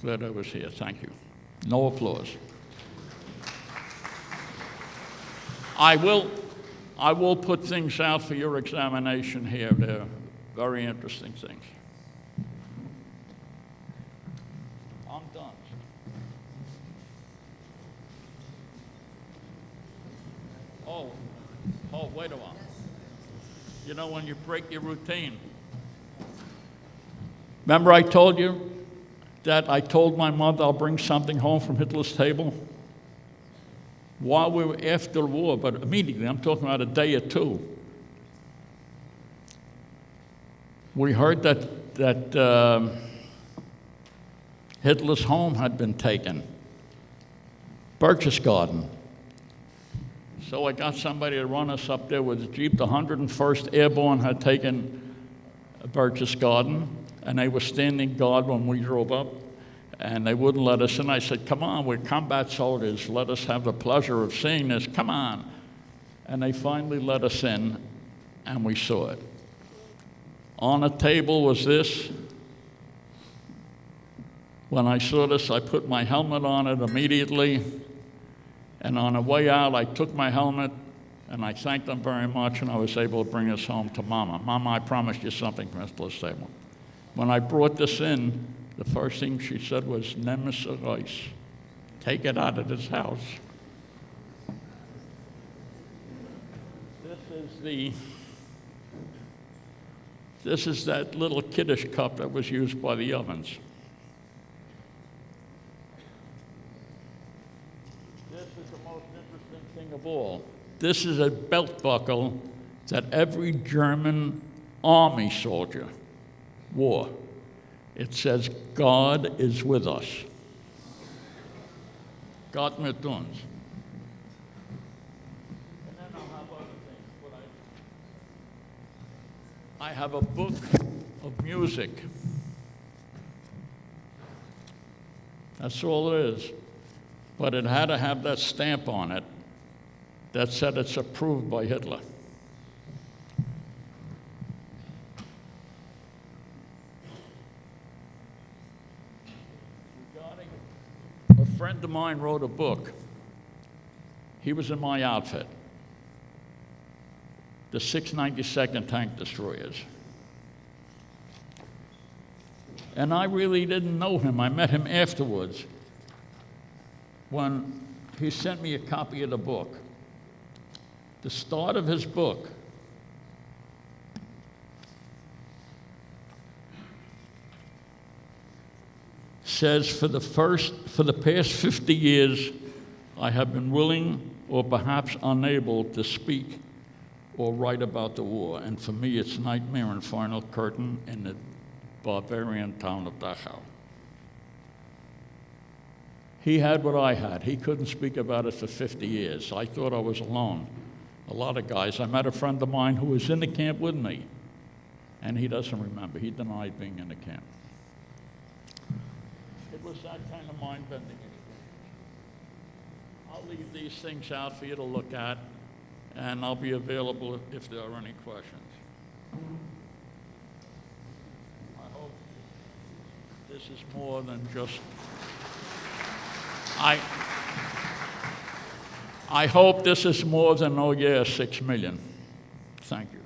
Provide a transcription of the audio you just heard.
Glad I was here. Thank you. No applause. I will put things out for your examination here. They're very interesting things. I'm done. Oh, wait a while. You know, when you break your routine. Remember I told you that I told my mother I'll bring something home from Hitler's table? While we were after the war, but immediately, I'm talking about a day or two, we heard that Hitler's home had been taken, Berchtesgaden. So I got somebody to run us up there with a Jeep. The 101st Airborne had taken Berchtesgaden, and they were standing guard when we drove up, and they wouldn't let us in. I said, come on, we're combat soldiers. Let us have the pleasure of seeing this. Come on. And they finally let us in, and we saw it. On the table was this. When I saw this, I put my helmet on it immediately. And on the way out, I took my helmet, and I thanked them very much, and I was able to bring this home to Mama. Mama, I promised you something from Hitler's table. When I brought this in, the first thing she said was, Nemes Reis. Take it out of this house. This is that little kiddish cup that was used by the ovens. This is the most interesting thing of all. This is a belt buckle that every German army soldier wore. It says, God is with us. Gott mit uns. And then I'll have other things. But I have a book of music. That's all it is. But it had to have that stamp on it that said it's approved by Hitler. A friend of mine wrote a book. He was in my outfit, the 692nd Tank Destroyers. And I really didn't know him. I met him afterwards when he sent me a copy of the book. The start of his book says, for the past 50 years, I have been willing or perhaps unable to speak or write about the war. And for me, it's nightmare and final curtain in the barbarian town of Dachau. He had what I had. He couldn't speak about it for 50 years. I thought I was alone. A lot of guys. I met a friend of mine who was in the camp with me, and he doesn't remember. He denied being in the camp. It was that kind of mind-bending experience. I'll leave these things out for you to look at, and I'll be available if there are any questions. I hope this is more than just... I hope this is more than, oh yeah, 6 million. Thank you.